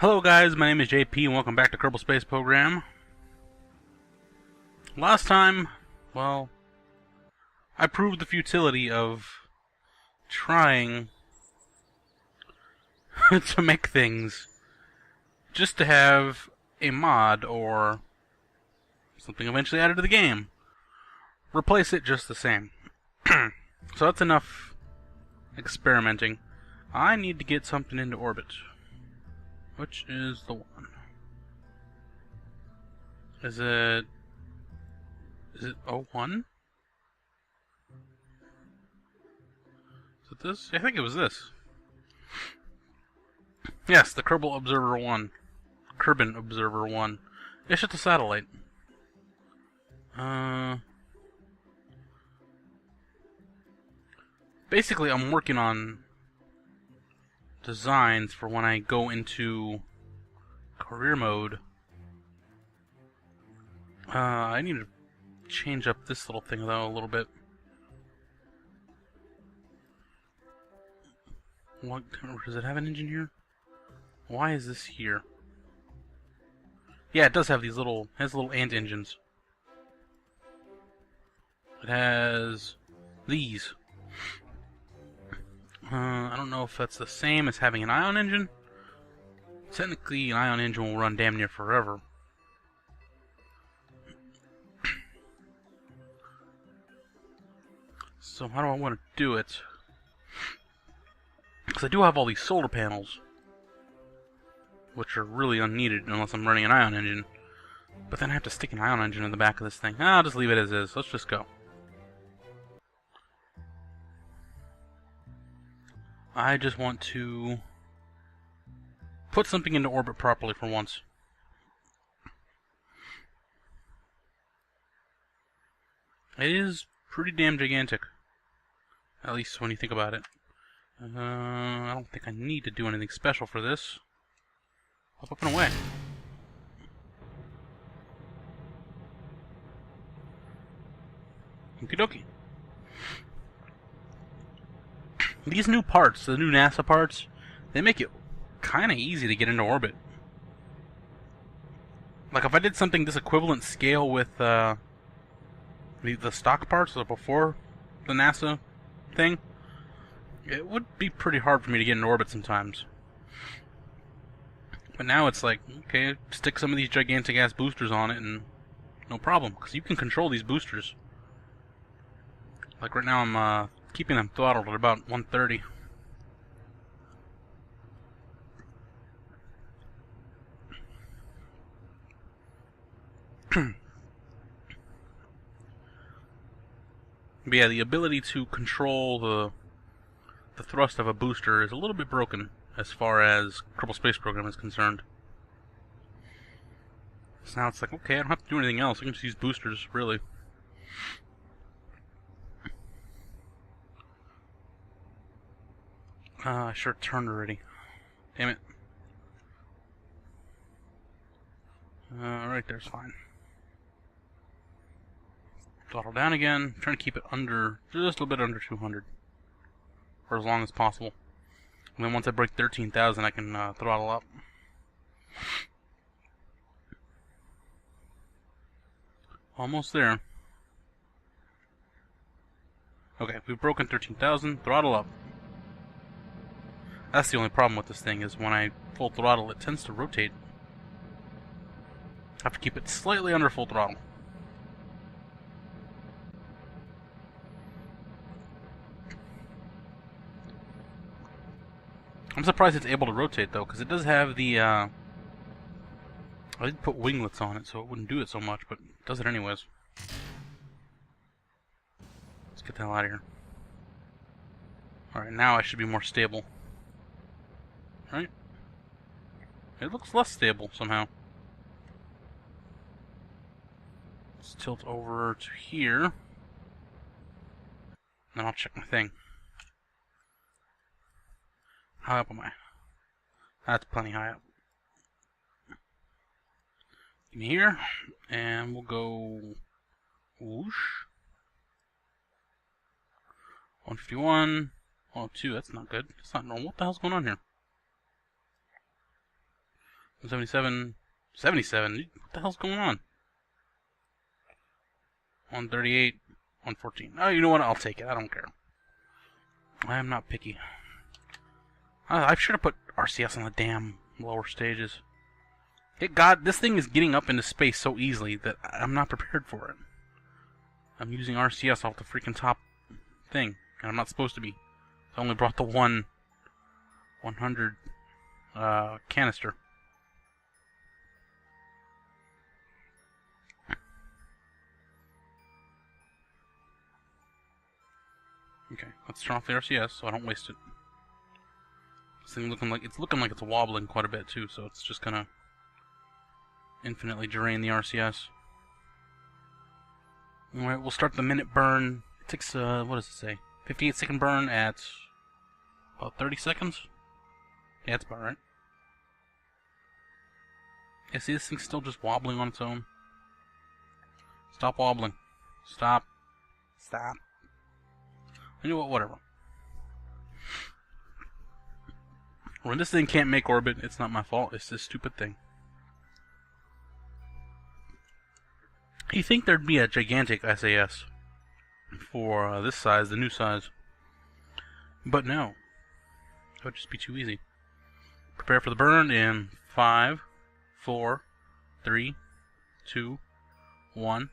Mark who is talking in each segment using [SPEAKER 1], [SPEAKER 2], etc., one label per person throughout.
[SPEAKER 1] Hello guys, my name is JP and welcome back to Kerbal Space Program. Last time, well, I proved the futility of trying to make things just to have a mod or something eventually added to the game. Replace it just the same. So that's enough experimenting. I need to get something into orbit. Which is the one? Is it 01? Is it this? I think it was this. Yes, the Kerbal Observer 1. Kerbal Observer 1. It's just a satellite. Basically, I'm working on designs for when I go into career mode. I need to change up this little thing though a little bit. What does it have an engine here? Why is this here? Yeah, it does have these little ant engines. It has these. I don't know if that's the same as having an ion engine. Technically, an ion engine will run damn near forever. So how do I want to do it? Because I do have all these solar panels, which are really unneeded unless I'm running an ion engine. But then I have to stick an ion engine in the back of this thing. I'll just leave it as is. Let's just go. I just want to put something into orbit properly for once. It is pretty damn gigantic. At least when you think about it. I don't think I need to do anything special for this. Up and away. Okie dokie. These new parts, the new NASA parts, they make it kind of easy to get into orbit. Like if I did something this equivalent scale with the stock parts of before the NASA thing, it would be pretty hard for me to get into orbit sometimes. But now it's like, okay, stick some of these gigantic ass boosters on it and no problem, because you can control these boosters. Like right now I'm keeping them throttled at about 130. But yeah, the ability to control the thrust of a booster is a little bit broken as far as Kerbal Space Program is concerned. So now it's like, okay, I don't have to do anything else. I can just use boosters, really. I sure turned already. Damn it. Right there's fine. Throttle down again. I'm trying to keep it under, just a little bit under 200. For as long as possible. And then once I break 13,000, I can throttle up. Almost there. Okay, we've broken 13,000. Throttle up. That's the only problem with this thing, is when I full throttle, it tends to rotate. I have to keep it slightly under full throttle. I'm surprised it's able to rotate, though, because it does have the, I did put winglets on it, so it wouldn't do it so much, but it does it anyways. Let's get the hell out of here. Alright, now I should be more stable. Right? It looks less stable, somehow. Let's tilt over to here. Then I'll check my thing. How up am I? That's plenty high up. Give me here, and we'll go whoosh. 151, 102, that's not good. That's not normal. What the hell's going on here? 77, 77. What the hell's going on? 138, 114. Oh, you know what? I'll take it. I don't care. I am not picky. I should have put RCS on the damn lower stages. This thing is getting up into space so easily that I'm not prepared for it. I'm using RCS off the freaking top thing, and I'm not supposed to be. I only brought the 100 canister. Okay, let's turn off the RCS so I don't waste it. This thing looking like it's wobbling quite a bit too, so it's just gonna infinitely drain the RCS. Alright, we'll start the minute burn. It takes what does it say? 58-second burn at about 30 seconds? Yeah, that's about right. Yeah, see, this thing's still just wobbling on its own. Stop wobbling. Stop. Stop. You know what? Whatever. When this thing can't make orbit, it's not my fault. It's this stupid thing. You'd think there'd be a gigantic SAS for this size, the new size. But no. It would just be too easy. Prepare for the burn in 5, 4, 3, 2, 1.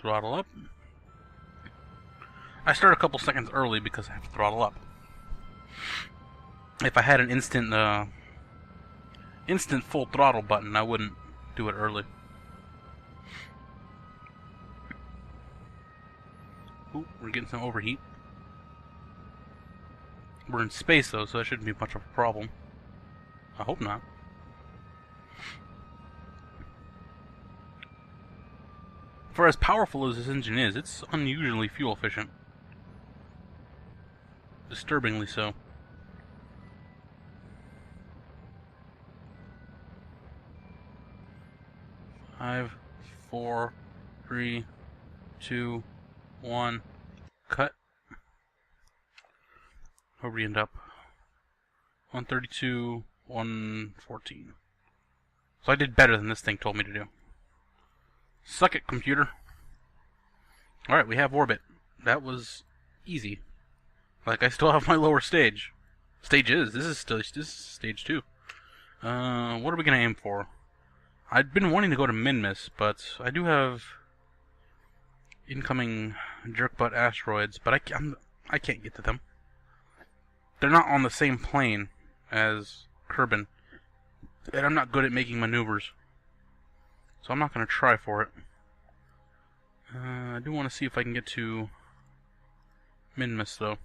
[SPEAKER 1] Throttle up. I start a couple seconds early because I have to throttle up. If I had an instant full throttle button, I wouldn't do it early. Ooh, we're getting some overheat. We're in space though, so that shouldn't be much of a problem. I hope not. For as powerful as this engine is, it's unusually fuel efficient. Disturbingly so. 5, 4, 3, 2, 1. Cut. Where we end up? 132, 114. So I did better than this thing told me to do. Suck it, computer. Alright, we have orbit. That was easy. Like, I still have my lower stage. Stages. This is stage 2. What are we gonna aim for? I'd been wanting to go to Minmus, but I do have incoming jerkbutt asteroids, but I can't get to them. They're not on the same plane as Kerbal, and I'm not good at making maneuvers, so I'm not gonna try for it. I do want to see if I can get to Minmus, though.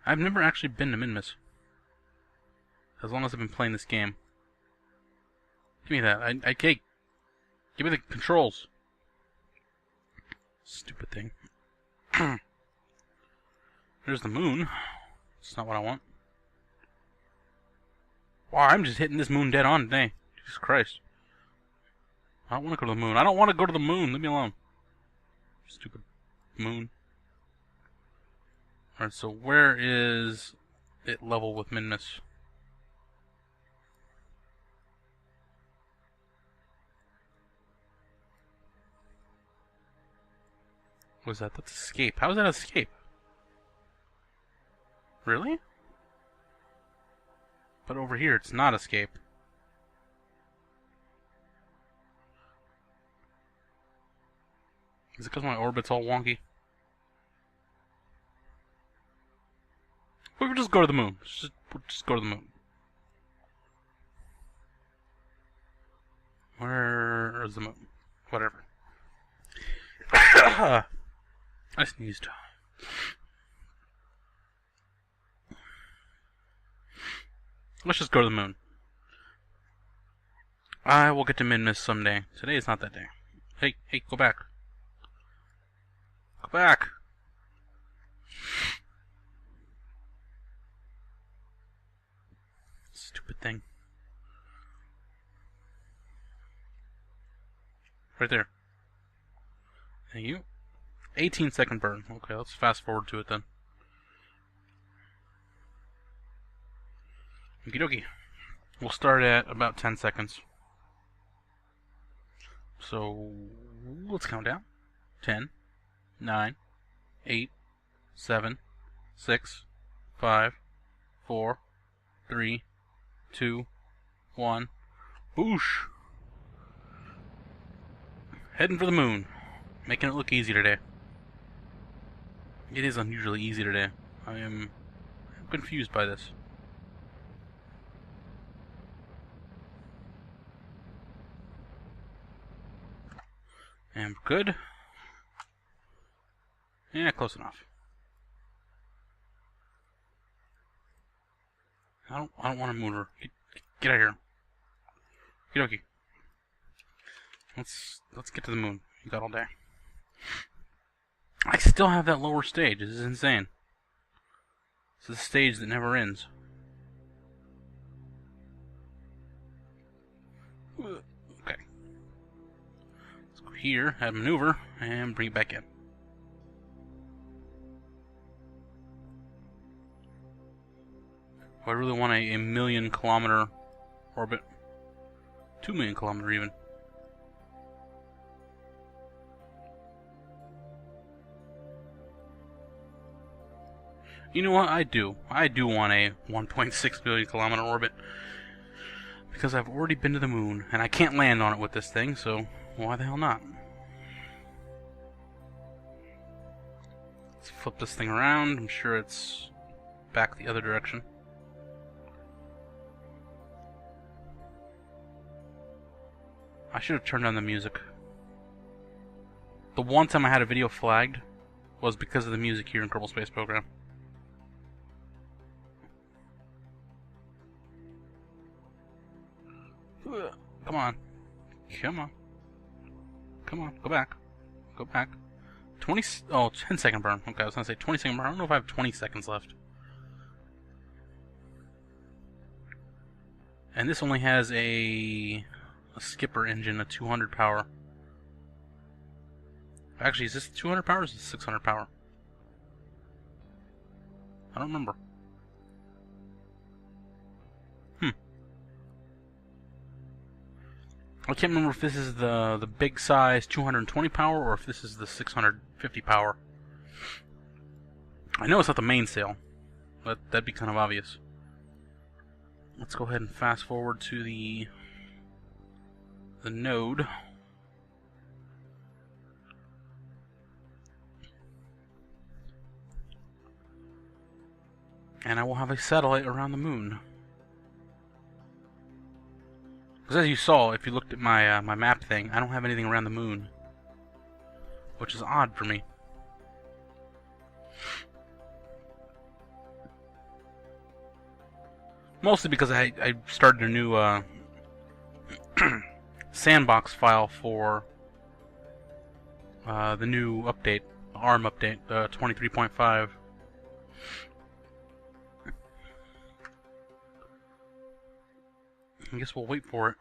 [SPEAKER 1] I've never actually been to Minmus, as long as I've been playing this game. Give me that. Give me the controls. Stupid thing. There's the moon. That's not what I want. Wow, I'm just hitting this moon dead on today. Jesus Christ. I don't want to go to the moon. I don't want to go to the moon. Leave me alone. Stupid moon. Alright, so where is it level with Minmus? What is that? That's escape. How is that escape? Really? But over here, it's not escape. Is it because my orbit's all wonky? We'll just go to the moon. We'll just go to the moon. Where is the moon? Whatever. I sneezed. Let's just go to the moon. I will get to Minmus someday. Today is not that day. Hey, go back. Go back. Stupid thing. Right there. Thank you. 18-second burn. Okay, let's fast forward to it then. Okie dokie. We'll start at about 10 seconds. So let's count down. 10, 9, 8, 7, 6, 5, 4, 3, 2, 1. Boosh! Heading for the moon. Making it look easy today. It is unusually easy today. I am confused by this. And good. Yeah, close enough. I don't want to move her. Get out of here. Okie dokie. Let's get to the moon. You got all day. I still have that lower stage. This is insane. This is a stage that never ends. Okay. Let's go here, add maneuver, and bring it back in. I really want a 1,000,000-kilometer orbit. 2,000,000 kilometer even. You know what? I do want a 1.6 billion kilometer orbit. Because I've already been to the moon, and I can't land on it with this thing, so why the hell not? Let's flip this thing around. I'm sure it's back the other direction. I should have turned on the music. The one time I had a video flagged was because of the music here in Kerbal Space Program. Come on. Come on. Come on. Go back. Go back. 10 second burn. Okay, I was going to say 20 second burn. I don't know if I have 20 seconds left. And this only has a skipper engine, a 200 power. Actually, is this 200 power or is this 600 power? I don't remember. I can't remember if this is the big size 220 power or if this is the 650 power. I know it's not the mainsail, but that'd be kind of obvious. Let's go ahead and fast forward to the node. And I will have a satellite around the moon. Because as you saw, if you looked at my my map thing, I don't have anything around the moon, which is odd for me. Mostly because I started a new sandbox file for the new update, ARM update, 23.5. I guess we'll wait for it.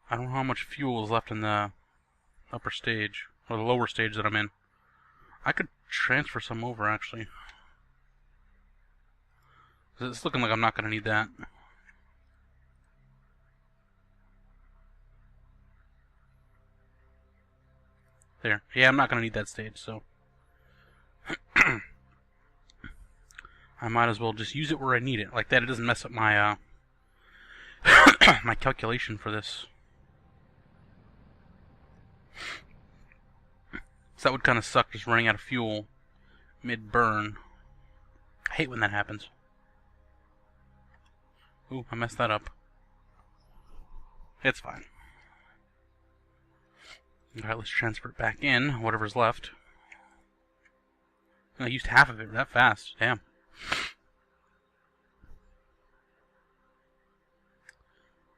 [SPEAKER 1] I don't know how much fuel is left in the upper stage, or the lower stage that I'm in. I could transfer some over, actually. It's looking like I'm not going to need that. There. Yeah, I'm not going to need that stage, so I might as well just use it where I need it. Like that, it doesn't mess up my my calculation for this. So that would kind of suck, just running out of fuel mid-burn. I hate when that happens. Ooh, I messed that up. It's fine. Alright, let's transfer it back in, whatever's left. I used half of it that fast. Damn.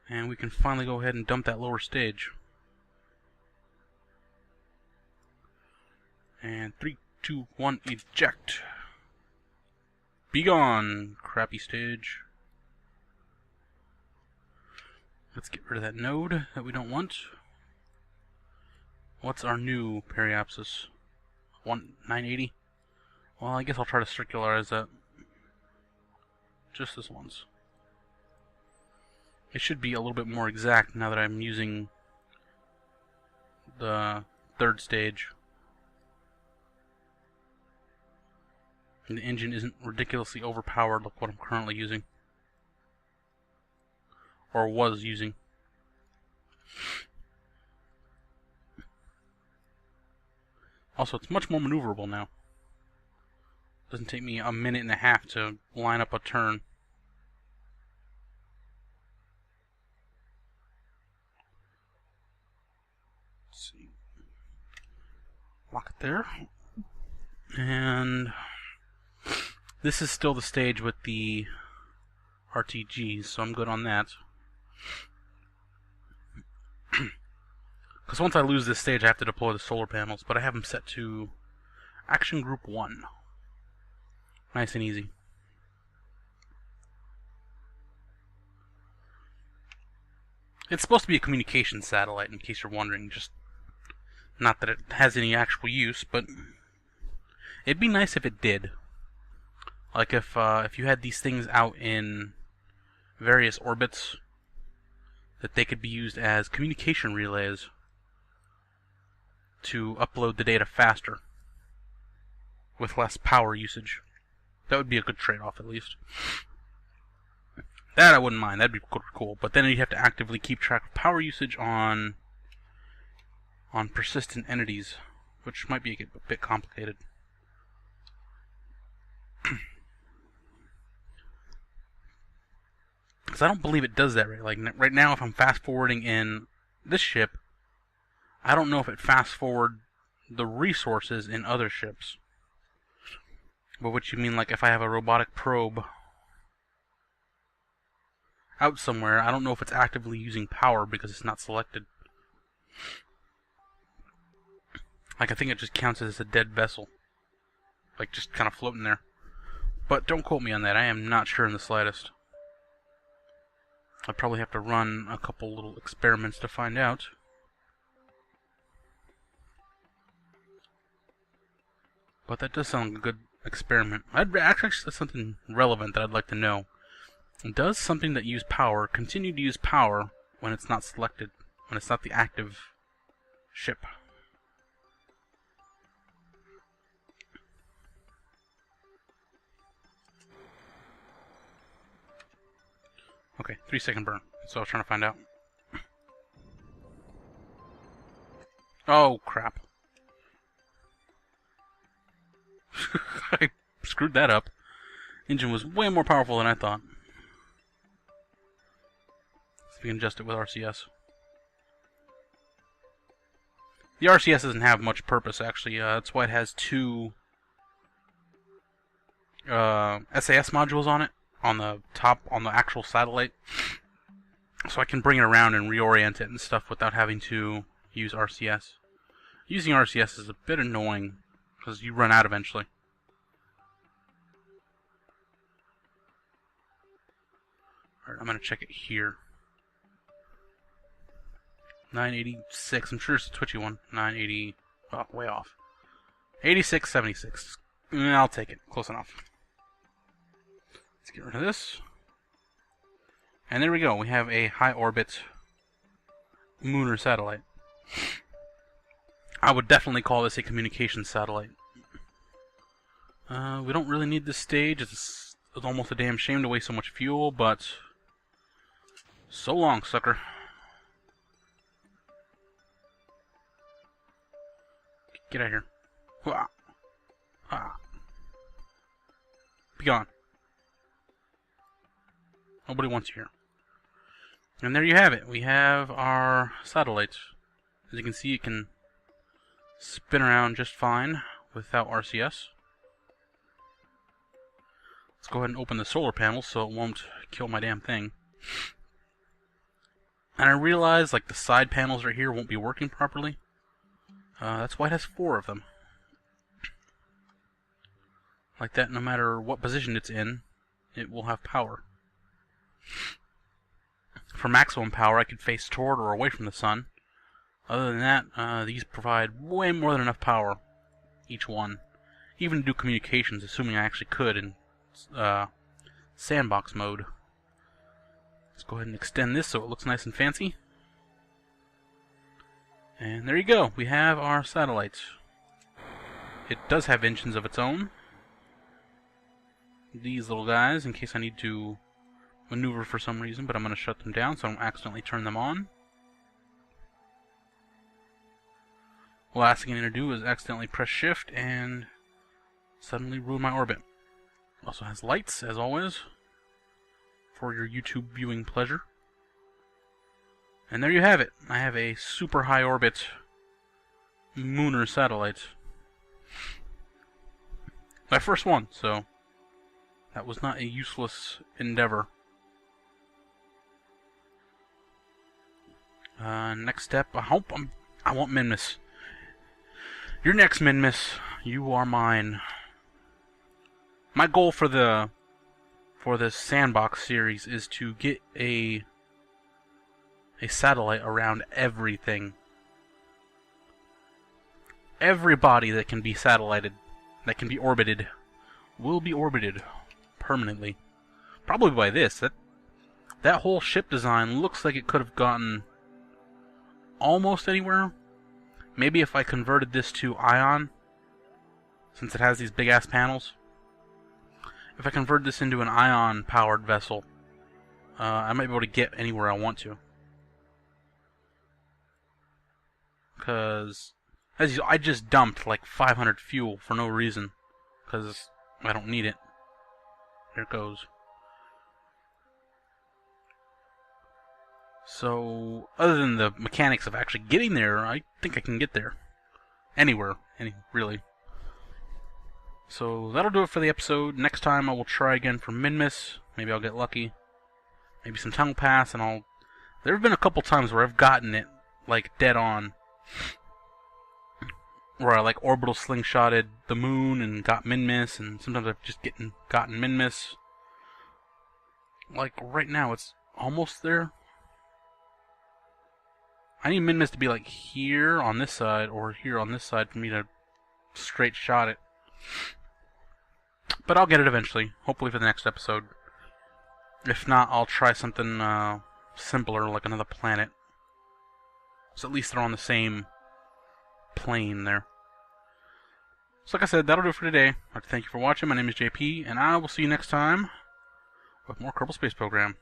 [SPEAKER 1] And we can finally go ahead and dump that lower stage. And 3, 2, 1, eject. Be gone, crappy stage. Let's get rid of that node that we don't want. What's our new periapsis? 980? Well, I guess I'll try to circularize that. Just this once. It should be a little bit more exact now that I'm using the third stage. And the engine isn't ridiculously overpowered like what I'm currently using. Or was using. Also, it's much more maneuverable now. Doesn't take me a minute and a half to line up a turn. Let's see. Lock it there. And this is still the stage with the RTGs, so I'm good on that. Because once I lose this stage, I have to deploy the solar panels, but I have them set to Action Group 1. Nice and easy. It's supposed to be a communications satellite, in case you're wondering. Just not that it has any actual use, but it'd be nice if it did. Like if you had these things out in various orbits, that they could be used as communication relays to upload the data faster with less power usage. That would be a good trade-off, at least. That I wouldn't mind. That'd be cool. But then you'd have to actively keep track of power usage on persistent entities, which might be a bit complicated. Because I don't believe it does that right. Like right now, if I'm fast-forwarding in this ship, I don't know if it fast-forward the resources in other ships. But what you mean, like if I have a robotic probe out somewhere, I don't know if it's actively using power because it's not selected. Like I think it just counts as a dead vessel. Like just kind of floating there. But don't quote me on that, I am not sure in the slightest. I'd probably have to run a couple little experiments to find out. But that does sound like a good experiment. Actually, that's something relevant that I'd like to know. Does something that uses power continue to use power when it's not selected, when it's not the active ship? Okay, 3-second burn. That's what I was trying to find out. Oh, crap. I screwed that up. Engine was way more powerful than I thought. So we can adjust it with RCS. The RCS doesn't have much purpose, actually. That's why it has two SAS modules on it, on the top, on the actual satellite. So I can bring it around and reorient it and stuff without having to use RCS. Using RCS is a bit annoying, because you run out eventually. Alright, I'm going to check it here. 986. I'm sure it's a twitchy one. 980. Oh, way off. 8676. I'll take it. Close enough. Let's get rid of this. And there we go. We have a high orbit lunar satellite. I would definitely call this a communications satellite. We don't really need this stage. It's almost a damn shame to waste so much fuel, but so long, sucker. Get out of here. Ah. Ah. Be gone. Nobody wants you here. And there you have it. We have our satellite. As you can see, it can spin around just fine without RCS. Let's go ahead and open the solar panels so it won't kill my damn thing. And I realize like the side panels right here won't be working properly. That's why it has 4 of them. Like that, no matter what position it's in, it will have power. For maximum power, I could face toward or away from the sun. Other than that, these provide way more than enough power, each one. Even to do communications, assuming I actually could, and sandbox mode. Let's go ahead and extend this so it looks nice and fancy. And there you go. We have our satellites. It does have engines of its own. These little guys, in case I need to maneuver for some reason, but I'm going to shut them down so I don't accidentally turn them on. The last thing I need to do is accidentally press shift and suddenly ruin my orbit. Also has lights, as always, for your YouTube viewing pleasure. And there you have it. I have a super high orbit Mooner satellite. My first one, so that was not a useless endeavor. Next step, I want Minmus. You're next, Minmus. You are mine. My goal for this sandbox series is to get a satellite around everything. Every body that can be satellited, that can be orbited, will be orbited permanently. Probably by this. That whole ship design looks like it could have gotten almost anywhere. Maybe if I converted this to ion, since it has these big ass panels. If I convert this into an ion powered vessel, I might be able to get anywhere I want to. Because I just dumped like 500 fuel for no reason, because I don't need it. There it goes. So, other than the mechanics of actually getting there, I think I can get there. Anywhere, really. So, that'll do it for the episode. Next time I will try again for Minmus. Maybe I'll get lucky. Maybe some time will pass, and there have been a couple times where I've gotten it, like, dead on. Where I, like, orbital slingshotted the moon and got Minmus, and sometimes I've just gotten Minmus. Like, right now, it's almost there. I need Minmus to be like here on this side or here on this side for me to straight shot it. But I'll get it eventually, hopefully for the next episode. If not, I'll try something simpler like another planet. So at least they're on the same plane there. So like I said, that'll do it for today. I'd like to thank you for watching. My name is JP, and I will see you next time with more Kerbal Space Program.